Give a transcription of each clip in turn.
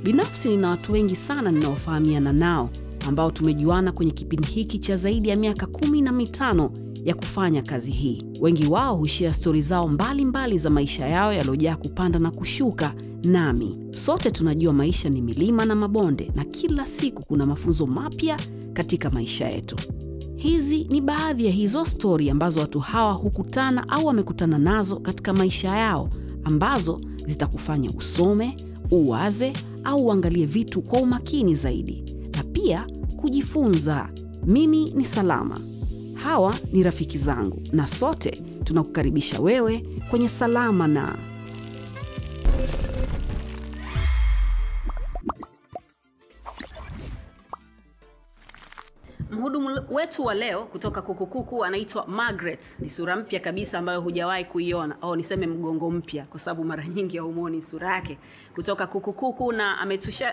Binafsi nina watu wengi sana ninaofahamiana nao ambao tumejuana kwenye kipindi hiki cha zaidi ya miaka 15 ya kufanya kazi hii. Wengi wao hushare stori zao mbalimbali za maisha yao yaliyojaa kupanda na kushuka. Nami sote tunajua maisha ni milima na mabonde, na kila siku kuna mafunzo mapya katika maisha yetu. Hizi ni baadhi ya hizo stori ambazo watu hawa hukutana au wamekutana nazo katika maisha yao, ambazo zitakufanya usome, uwaze au uangalie vitu kwa umakini zaidi, na pia kujifunza. Mimi ni Salama. Hawa ni rafiki zangu, na sote tunakukaribisha wewe kwenye Salama na Mhudumu wetu wa leo kutoka Kukukuku anaitwa Margaret. Ni sura mpya kabisa ambayo hujawahi kuiona, au niseme mgongo mpya, kwa sababu mara nyingi haumuoni sura yake. Kutoka Kukukuku, na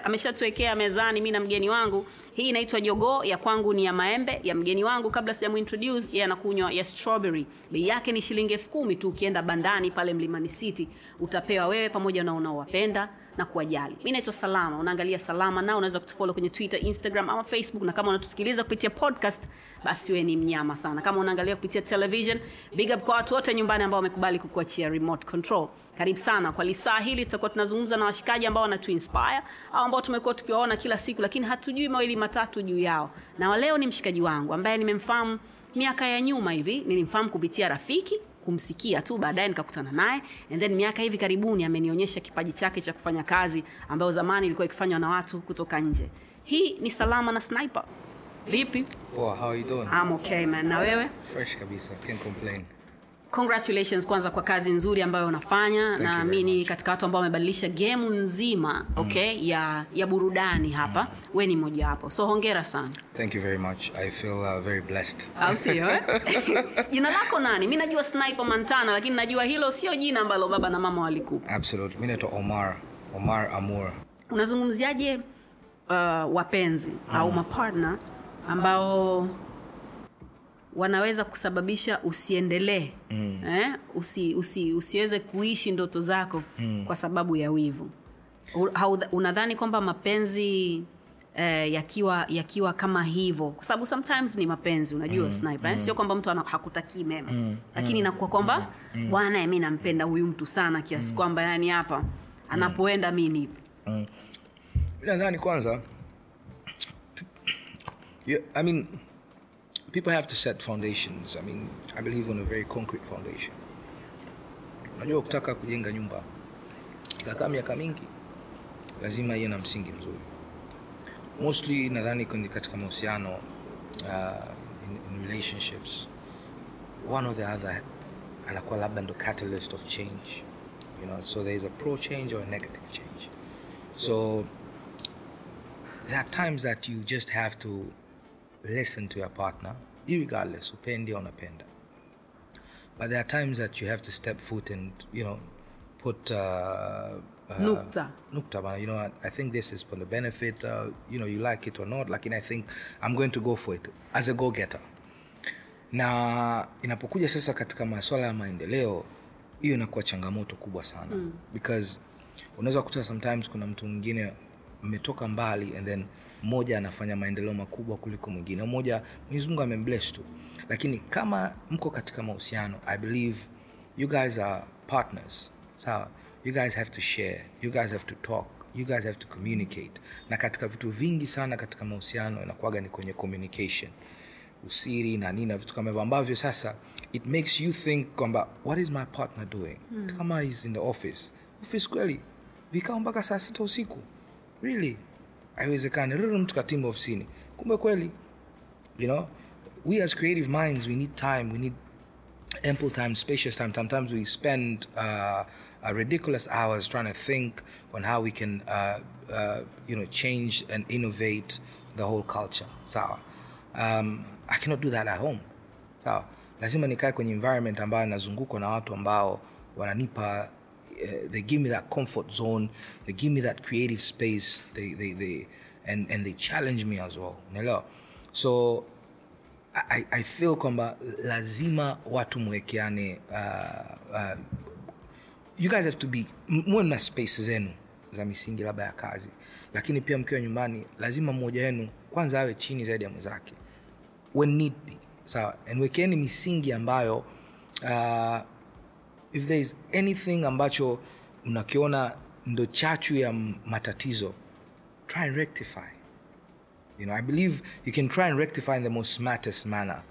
ameshatuwekea mezani mimi na mgeni wangu. Hii inaitwa jogoo, ya kwangu ni ya maembe, ya mgeni wangu kabla sijamuintroduce yeye anakunywa ya strawberry. Bei yake ni shilingi 10,000 tu. Ukienda bandani pale Mlimani City utapewa wewe pamoja na unaowapenda na kuwajali. Mimi naitwa Salama, unaangalia Salama na unaweza kutufollow kwenye Twitter, Instagram ama Facebook, na kama unatusikiliza kupitia podcast basi wewe ni mnyama sana. Kama unaangalia kupitia television, big up kwa watu wote nyumbani ambao wamekubali kukuachia remote control. Karibu sana. Kwa lisaa hili tutakuwa tunazungumza na washikaji ambao wanatuinspire au ambao tumekuwa tukiwaona kila siku lakini hatujui mawili matatu juu yao. Na leo ni mshikaji wangu ambaye nimemfahamu miaka ya nyuma hivi. Nilimfahamu kupitia rafiki, kumsikia tu, baadaye nikakutana naye, and then miaka hivi karibuni amenionyesha kipaji chake cha kufanya kazi ambayo zamani ilikuwa ikifanywa na watu kutoka nje. Hii ni Salama na Sniper. Vipi? Wow, how are you doing? I'm okay man. Na wewe? Fresh kabisa, can't complain. Congratulations kwanza kwa kazi nzuri ambayo unafanya. Na mimi katika watu ambao wamebadilisha game nzima ya burudani hapa, wewe ni mmoja hapo. So hongera sana. Thank you very much. I feel very blessed. Au sio? Jina lako nani? Mimi najua Sniper Mantana, lakini najua hilo sio jina ambalo baba na mama walikupa. Absolutely. Mimi naitwa Omar Amour. Unazungumziaje wapenzi au mapartner ambao wanaweza kusababisha usiendelee, usiweze kuishi ndoto zako kwa sababu ya wivu? Unadhani kwamba mapenzi yakiwa kama hivyo, kwa sababu sometimes ni mapenzi, unajua Sniper, sio kwamba mtu hakutakii mema, lakini inakuwa kwamba bwana mimi nampenda huyu mtu sana kiasi kwamba yani hapa anapoenda mimi nipo. Nadhani kwanza, I mean, people have to set foundations. I mean, I believe on a very concrete foundation. Unajua ukitaka kujenga nyumba ikakaa miaka mingi, lazima iwe na msingi mzuri. Mostly nadhani katika mahusiano, in relationships, one or the other anakuwa labda ndo catalyst of change. You know, so there is a pro change or a negative change. So there are times that you just have to listen to your partner, regardless upendi au unapenda. But there are times that you have to step foot and, you know, put nukta, you know, I think this is for the benefit, you know, you like it or not, like, and I think I'm going to go for it as a go-getter. Na inapokuja sasa katika masuala ya maendeleo, hiyo inakuwa changamoto kubwa sana. Because unaweza kukuta sometimes kuna mtu mwingine mmetoka mbali and then mmoja anafanya maendeleo makubwa kuliko mwingine. Mmoja Mwenyezi Mungu amembless tu. Lakini kama mko katika mahusiano, I believe you guys are partners. So you guys have to share, you guys have to talk, you guys have to communicate. Na katika vitu vingi sana katika mahusiano inakuwaga ni kwenye communication. Usiri na nini na vitu kama hivyo ambavyo sasa it makes you think kwamba what is my partner doing? Kama he's in the office kweli vikao mpaka saa 6 usiku. Really? Haiwezekani. Rudi mtu katimba ofisini. Kumbe kweli, you know, we as creative minds, we need time, we need ample time, spacious time. Sometimes we spend ridiculous hours trying to think on how we can you know, change and innovate the whole culture. So I cannot do that at home. So lazima nikae kwenye environment ambayo nazungukwa na watu ambao wananipa they give me that comfort zone, they give me that creative space, and they challenge me as well. Unaelewa? So I feel kwamba lazima watu mwekeane, you guys have to be more na spaces zenu. za misingi labda ya kazi, lakini pia mkiwa nyumbani lazima mmoja wenu kwanza awe chini zaidi ya mwenzake when need be. Sawa, and wekeni misingi ambayo if there is anything ambacho unakiona ndo chachu ya matatizo, try and rectify. You know, I believe you can try and rectify in the most smartest manner.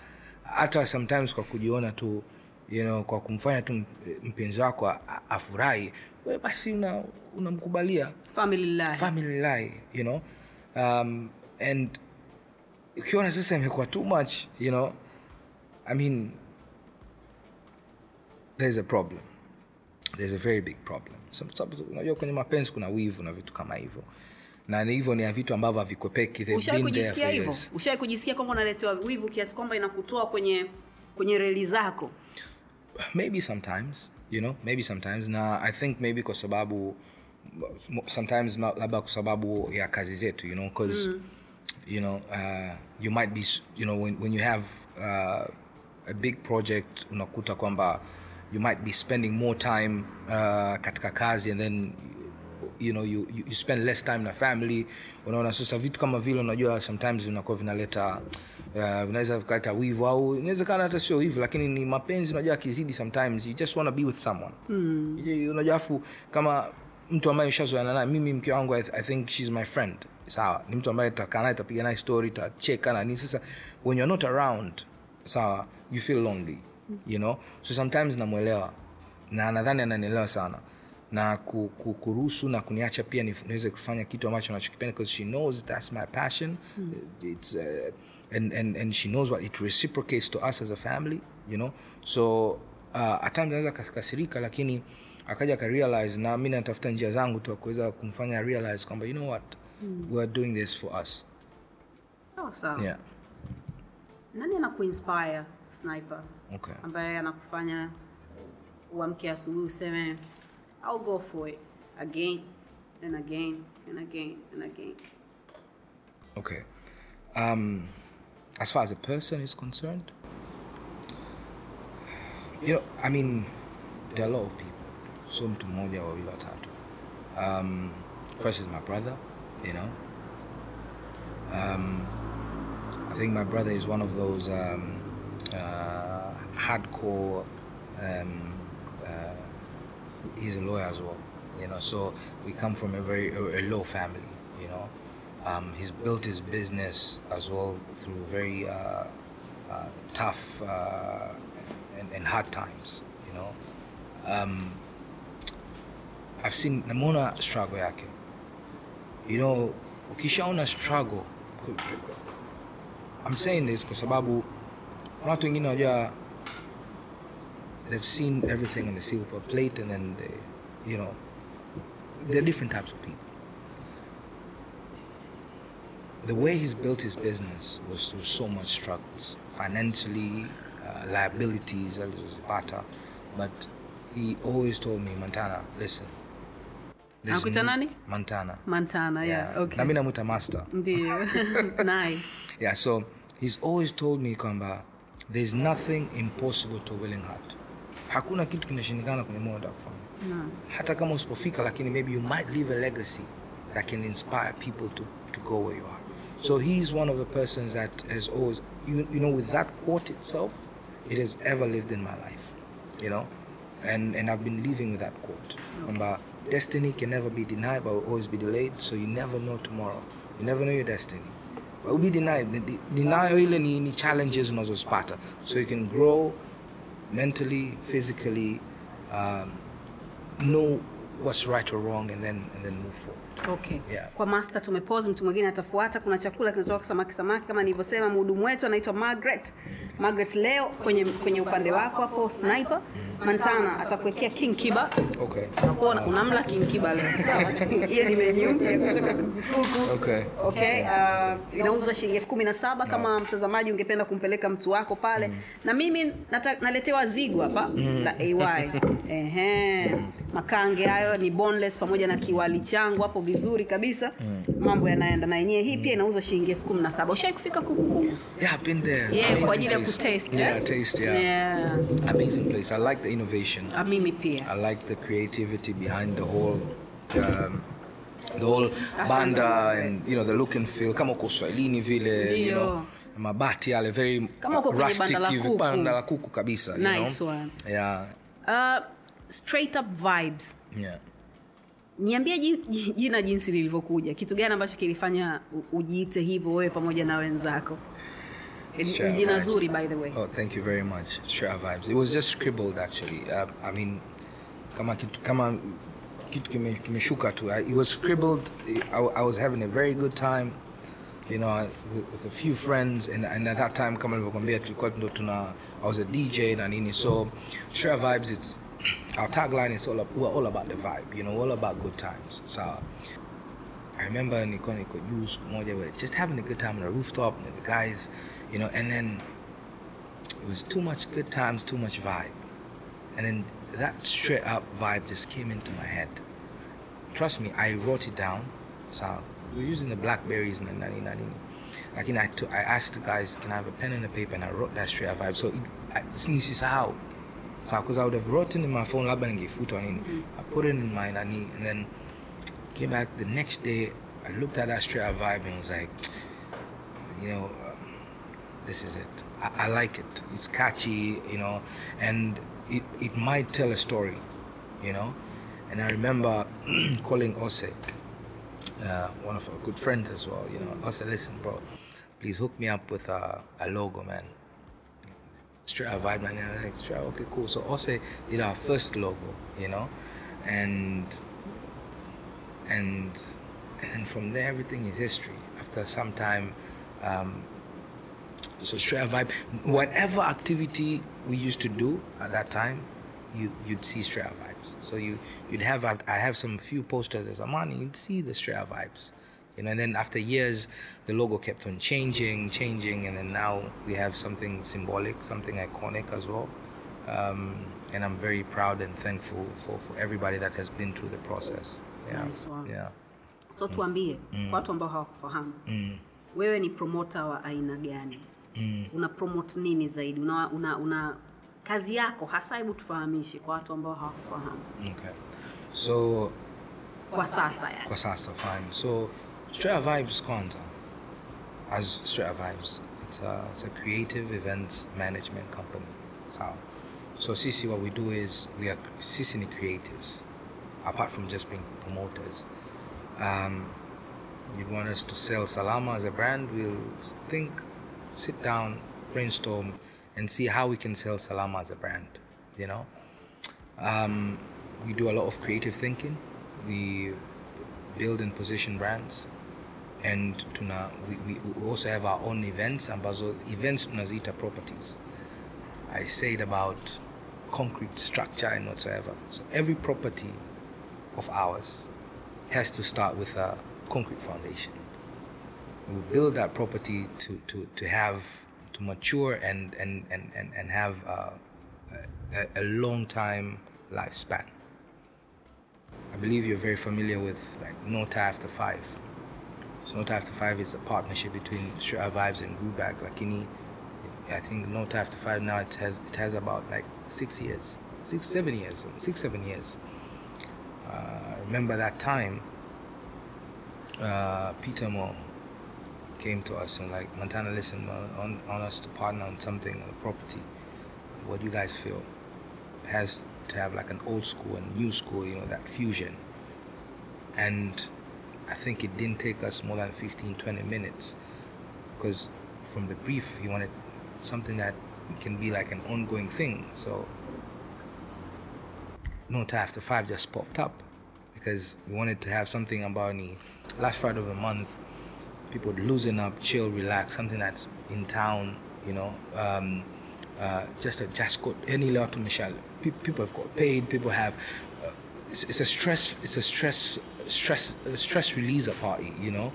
Hata sometimes kwa kujiona tu, you know, kwa kumfanya tu mpenzi wako afurahi, wewe basi unamkubalia family life, you know. And ukiona sasa imekuwa too much, you know, I mean, there's a problem. There's a very big problem. Unajua kwenye mapenzi kuna wivu na vitu kama hivyo. Na hivyo ni vitu ambavyo havikwepeki. Ushawahi kujisikia kwamba unaletewa wivu kiasi kwamba inakutoa kwenye reli zako? Maybe sometimes, you know, maybe sometimes. Na I think maybe kwa sababu sometimes labda kwa sababu ya kazi zetu, you know, because you know, you might be, you know, when you have a big project, unakuta kwamba you might be spending more time katika kazi, and then you know you spend less time na family. Unaona sasa vitu kama vile, unajua sometimes vinakuwa vinaleta vinaweza kuleta wivu, au inawezekana hata sio wivu, lakini ni mapenzi. Unajua akizidi, sometimes you just want to be with someone. Unajua afu kama mtu ambaye ushazoeana naye, mimi mke wangu I think she's my friend. Sawa, ni mtu ambaye tutakaa naye, tutapiga naye story, tutacheka na nini. Sasa when you're not around, sawa, you feel lonely, you know. So sometimes namuelewa, na nadhani ananielewa sana, na kuruhusu na kuniacha pia niweze kufanya kitu ambacho nachokipenda, because she knows that's my passion. It's and she knows what it reciprocates to us as a family, you know. So at times anaweza kasirika, lakini akaja ka realize, na mimi natafuta njia zangu tu kuweza kumfanya realize kwamba, you know what, we are doing this for us. Sawa. Yeah. Nani anakuinspire, Sniper? Okay. Ambaye anakufanya uamke asubuhi useme I'll go for it again and again and again and again? Okay. As far as a person is concerned, you know, I mean, there are a lot of people. So mtu mmoja wa wili watatu. First is my brother, you know. I think my brother is one of those hardcore, he's a lawyer as well, you know, so we come from a very low family, you know. He's built his business as well through very tough and hard times, you know. I've seen namona struggle yake, you know. Ukishaona struggle, I'm saying this kwa sababu watu wengine wajua, they've seen everything on the silver plate, and then they, you know, there are different types of people. The way he's built his business was through so much struggles, financially, liabilities, but he always told me, Montana, listen. Nakuita nani? Montana, yeah. Okay. Na mimi namuita master. Ndio. Nice. Yeah, so he's always told me kwamba there's nothing impossible to a willing heart. Hakuna kitu kinashindikana kwenye moyo wa kufanya. No. Hata kama usipofika, lakini maybe you might leave a legacy that can inspire people to go where you are. So he's one of the persons that has always, you know, with that quote itself, it has ever lived in my life, you know, and I've been living with that quote. Remember, destiny can never be denied, but will always be delayed. So you never know tomorrow. You never know your destiny. But will be denied. Denial ile ni challenges unazozipata. So you can grow mentally, physically, know what's right or wrong, and then move forward. Okay. Yeah. Kwa master tumepause, mtu mwingine atafuata. Kuna chakula kinatoka samaki kama nilivyosema. Mhudumu wetu anaitwa Margaret. Margaret, leo kwenye upande wako hapo Sniper, Montana atakuwekea king kiba. Okay. Unaona unamla king kiba leo. Sawa. Hiyo ni menu kutoka kuku. Okay. Okay. Inauzwa shilingi 17,000 kama mtazamaji ungependa kumpeleka mtu wako pale. Na mimi naletewa zigo hapa la AY. Makange hayo ni boneless pamoja na kiwali changu hapo vizuri kabisa. Mambo yanaenda na yenyewe. Hii pia inauzwa shilingi 17,000. Ushawahi kufika kuku? Yeah, I've been there. Yeah, kwa ajili ya kutaste. Yeah, taste, yeah. Amazing place. I like the innovation. Mimi pia. I like the creativity behind the whole the whole banda and you know the look and feel kama uko Swahilini vile, you know, mabati yale very kama uko kwenye banda la kuku kabisa, nice you know? One. Yeah. Straight up vibes. Yeah. Niambie jina jinsi lilivyokuja. Kitu gani ambacho kilifanya ujiite hivyo wewe pamoja na wenzako? Jina zuri by the way. Oh, thank you very much. Straight vibes. It was just scribbled actually. I mean kama kitu kimeshuka tu. It was scribbled. I was having a very good time, you know, with a few friends, and at that time kama nilivyokuambia tulikuwa ndo I was a DJ na nini, so Straight vibes, it's our tagline is we're all about the vibe, you know, all about good times. So I remember niko juu siku moja, we just having a good time on the rooftop with the guys, you know, and then it was too much good times, too much vibe, and then that straight up vibe just came into my head. Trust me, I wrote it down. So we were using the Blackberries and the nani. Like, I asked the guys, can I have a pen and a paper, and I wrote that straight up vibe. So nisisahau. So because I would have written in my phone, labda ningefuta nini. I put it in my nani, and then came back the next day. I looked at that straight up vibe and was like, you know, this is it. I like it. It's catchy, you know, and it might tell a story, you know. And I remember calling Ose, one of our good friends as well, you know. Ose, listen, bro, please hook me up with a logo, man. Straight out vibe, man. And I was like, straight, okay, cool. So Ose did our first logo, you know, and then from there everything is history. After some time, so straight out vibe, whatever activity we used to do at that time, you'd see straight out vibes. So you'd have, I have some few posters as Amani, you'd see the straight out vibes, you know. And then after years, the logo kept on changing, and then now we have something symbolic, something iconic as well. And I'm very proud and thankful for everybody that has been through the process. Yeah. Nice one. Yeah. So tuambie, kwa watu ambao hawakufahamu, wewe ni promoter wa aina gani? Una promote nini zaidi? Una kazi yako hasa, hebu tufahamishe kwa watu ambao hawakufahamu. Okay. So kwa sasa yani. Kwa sasa, fine. So Straight Vibes kwanza, as Straight Vibes, it's a creative events management company. So sisi, what we do is sisi ni creatives, apart from just being promoters. You want us to sell Salama as a brand, we'll sit down, brainstorm, and see how we can sell Salama as a brand, you know. We do a lot of creative thinking. We build and position brands, and we also have our own events. Ambazo events tunaziita properties. I said about concrete structure and whatsoever. So every property of ours has to start with a concrete foundation. We build that property to mature and have a long time lifespan. I believe you're very familiar with like No Tie After 5. So No Tie After 5 is a partnership between Straight Vibes and Grubag. Lakini, I think No Tie After 5 now it has about like 6 years. 7 years. I remember that time Peter Mo came to us and like, Montana, listen, on us to partner on something, on a property. What do you guys feel? It has to have like an old school and new school, you know, that fusion. And I think it didn't take us more than 15-20 minutes, because from the brief he wanted something that can be like an ongoing thing. So No Tie After 5 just popped up because we wanted to have something about the last Friday of the month, people loosen up, chill, relax, something that's in town, you know. Just got any lot to Michelle. People have got paid. People have. It's a stress releaser party, you know,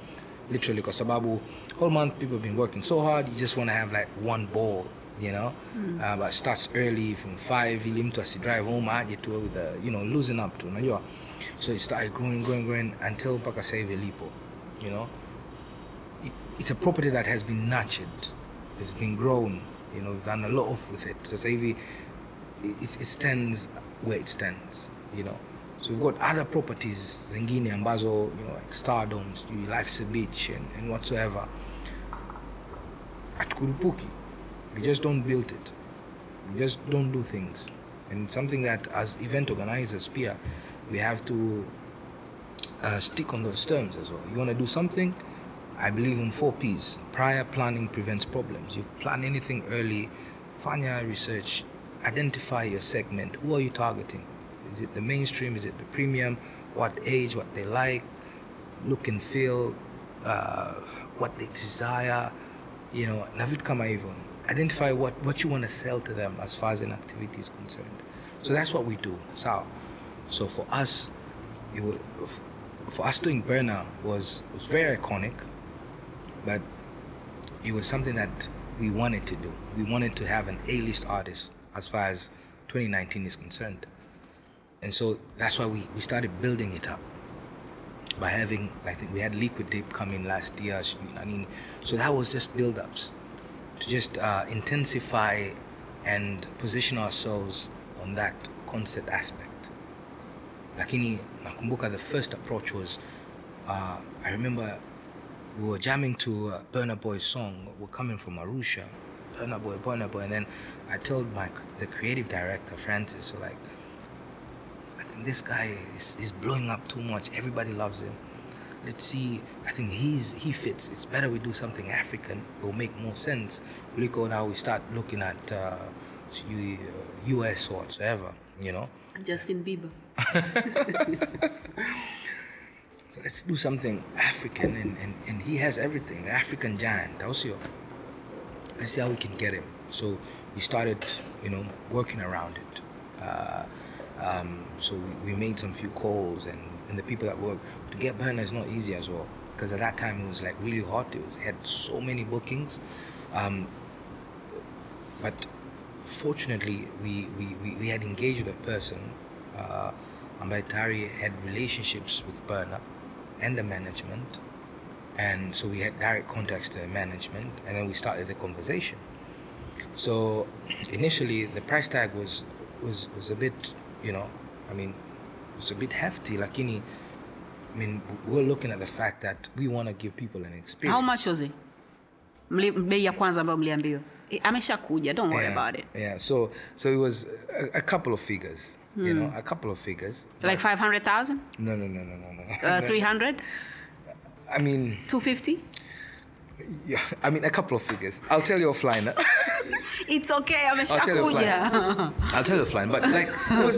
literally. Because sababu whole month people have been working so hard. You just want to have like one ball, you know. But it starts early from 5. Ili mtu drive home aje tu with the, you know, losing up to, unajua. So it started growing until mpaka sasa hivi lipo, you know. It's a property that has been nurtured. It's been grown. You know, we've done a lot with it. So sasa hivi it stands where it stands, you know. So we've got other properties zingine ambazo, you know, like Stardoms, Life's a Beach and whatsoever. Atukurupuki. We just don't build it. We just don't do things. And something that as event organizers, Pia, we have to stick on those terms as well. You want to do something, I believe in 4 P's. Prior planning prevents problems. You plan anything early, find your research, identify your segment. Who are you targeting? Is it the mainstream? Is it the premium? What age? What they like? Look and feel? What they desire? You know, navitu kama hivyo. Identify what you want to sell to them as far as an activity is concerned. So that's what we do. So for us, doing Burner was very iconic, but it was something that we wanted to do. We wanted to have an A-list artist as far as 2019 is concerned. And so that's why we started building it up by having, I think we had Liquid Deep come in last year. I mean, so that was just build-ups to just intensify and position ourselves on that concert aspect. Lakini nakumbuka the first approach was, I remember we were jamming to Burna Boy's song. We're coming from Arusha, Burna Boy, and then I told the creative director, Francis, so like, I think this guy is blowing up too much. Everybody loves him. Let's see. I think he fits. It's better we do something African. It will make more sense. We go now. We start looking at US or whatsoever. You know. Justin Bieber. So let's do something African, and he has everything. The African giant, also. Let's see how we can get him. So we started, you know, working around it. So we made some few calls, and the people that work to get Burna is not easy as well, because at that time it was like really hot. It had so many bookings, but fortunately we had engaged with a person. Ambaye tayari had relationships with Burna and the management, and so we had direct contacts to the management, and then we started the conversation. So initially the price tag was a bit, you know, I mean, it's a bit hefty. Lakini, I mean, we're looking at the fact that we want to give people an experience. How much was it? Bei ya kwanza ambayo mliambiwa. Ameshakuja, don't worry about it. Yeah, so it was a couple of figures. You know, a couple of figures. Like 500,000? No. 300? I mean... 250? Yeah, I mean, a couple of figures. I'll tell you offline. It's okay, I'll tell you offline. But like,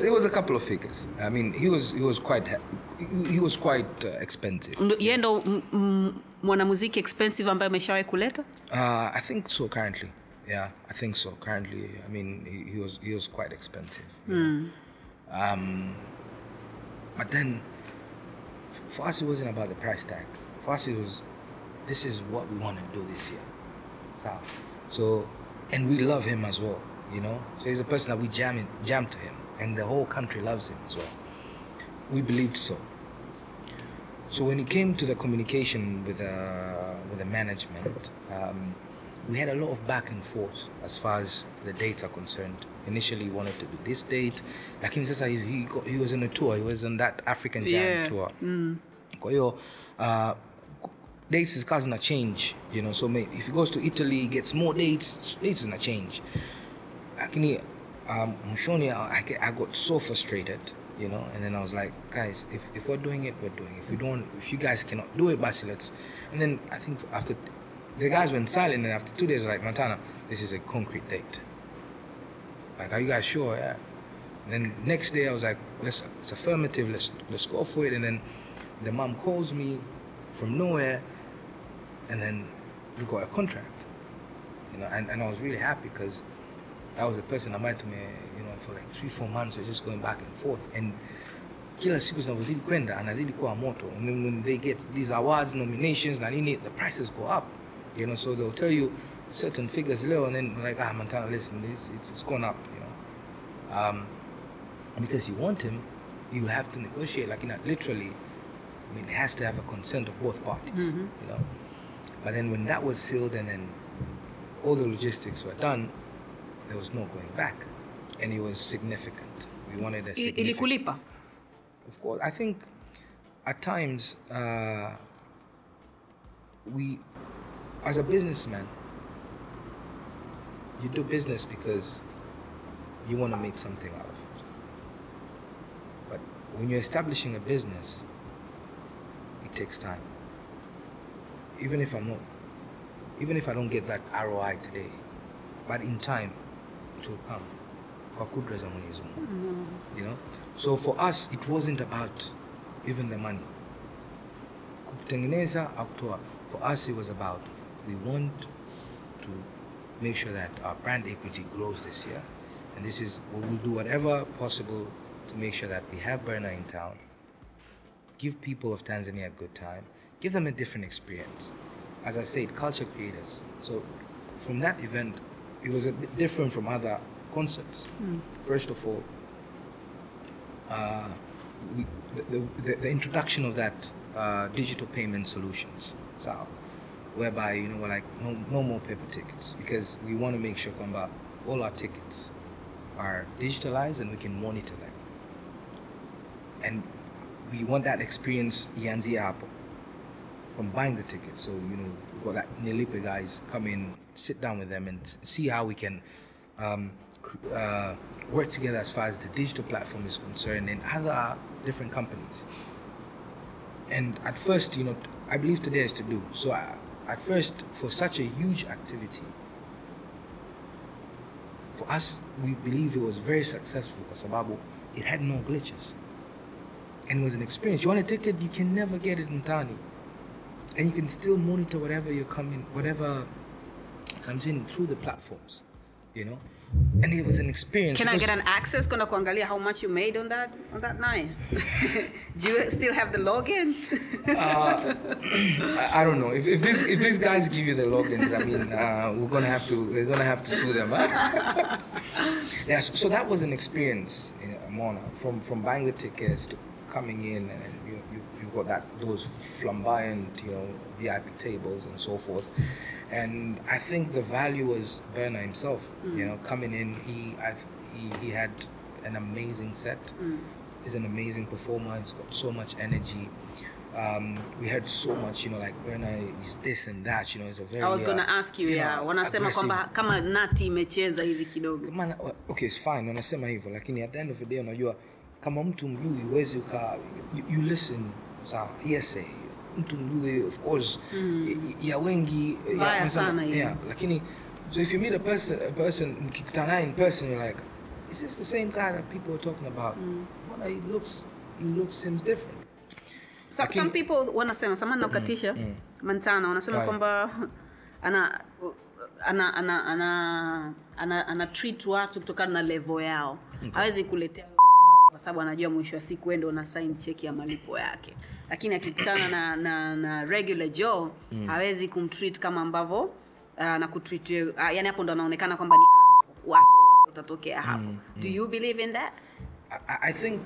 it was a couple of figures. I mean, he was quite expensive. Yeye ndo mwanamuziki expensive ambaye ameshawahi kuleta? I think so currently. Yeah, I think so currently. I mean, he was quite expensive. You know? But then, for us, it wasn't about the price tag. For us, it was, this is what we want to do this year. So, and we love him as well, you know. So he's a person that we jam to him, and the whole country loves him as well. We believed so. So when it came to the communication with the management, we had a lot of back and forth as far as the dates are concerned. Initially, he wanted to do this date. Lakini sasa he was on a tour. He was on that African Giant tour. Kwa hiyo, dates is causing a change, you know. So if he goes to Italy, he gets more dates. Dates is gonna change. Lakini, mwishoni, I got so frustrated, you know. And then I was like, guys, if we're doing it, we're doing it. If you guys cannot do it, basi let's. And then I think after. The guys went silent, and after 2 days, like, Montana, this is a concrete date. Like, are you guys sure? Yeah. And then next day, I was like, it's affirmative. Let's go for it. And then the mom calls me from nowhere, and then we got a contract. You know, and I was really happy because that was a person I met to me, you know, for like 3-4 months. We're just going back and forth. And kila siku zinazozidi kwenda anazidi kuwa moto. And then when they get these awards, nominations, na nini, the prices go up. You know, so they'll tell you certain figures low, and then like, Montana, listen, it's gone up, you know. Because you want him, you have to negotiate, like, you know, literally, I mean, it has to have a consent of both parties, you know. But then when that was sealed and then all the logistics were done, there was no going back. And it was significant. We wanted a significant... Ilikulipa? Of course, I think at times we, as a businessman, you do business because you want to make something out of it. But when you're establishing a business, it takes time. Even if I don't get that ROI today, but in time, it will come. Kwa kudra za Mwenyezi Mungu. You know? So for us, it wasn't about even the money. Kutengeneza au kutoa. For us, it was about, we want to make sure that our brand equity grows this year. And this is, we will do whatever possible to make sure that we have Burner in town, give people of Tanzania a good time, give them a different experience. As I said, culture creators. So from that event, it was a bit different from other concerts. First of all, the introduction of that digital payment solutions, so whereby, you know, we're like no more paper tickets, because we want to make sure that all our tickets are digitalized and we can monitor them. And we want that experience ianzie hapo, from buying the tickets. So, you know, we've got that Nilipe guys come in, sit down with them and see how we can work together as far as the digital platform is concerned and other different companies. And at first, you know, I believe today is to do. So at first, for such a huge activity, for us, we believe it was very successful because it had no glitches. And it was an experience. You want a ticket, you can never get it in Tani. And you can still monitor whatever comes in through the platforms, you know. And it was an experience. Can I get an access? Gonna kuangalia how much you made on that night? Do you still have the logins? I don't know. If these guys give you the logins, I mean, we're gonna have to sue them. Huh? Yeah. So that was an experience, Mona, from buying the tickets to coming in, and you got those flamboyant, you know, VIP tables and so forth. And I think the value was Burner himself, you know, coming in. He had an amazing set. He's an amazing performer. He's got so much energy. We heard so much, you know, like Burner is this and that, you know, he's a very. I was gonna ask you, yeah. Wanasema kwamba kama Nati imecheza hivi kidogo. Okay, it's fine. Wanasema hivyo, lakini at the end of the day, unajua kama mtu mjui huwezi you listen sawa hearsay. Mtu mjui, of course, ya wengi ya sana, yeah, lakini so if you meet a person mkikutana in person, you're like, is this the same guy that people are talking about? Well, he looks seems different. So, some people wanasema sama nakatisha Mantana wanasema kwamba ana treat watu kutokana na level yao. Hawezi kuletea kwa sababu anajua mwisho wa siku ende una sign check ya malipo yake. Lakini akikutana na regular Joe, hawezi kumtreat kama ambavyo na kutreat, yani hapo ndo anaonekana kwamba ni utatokea hapo. Do you believe in that? I think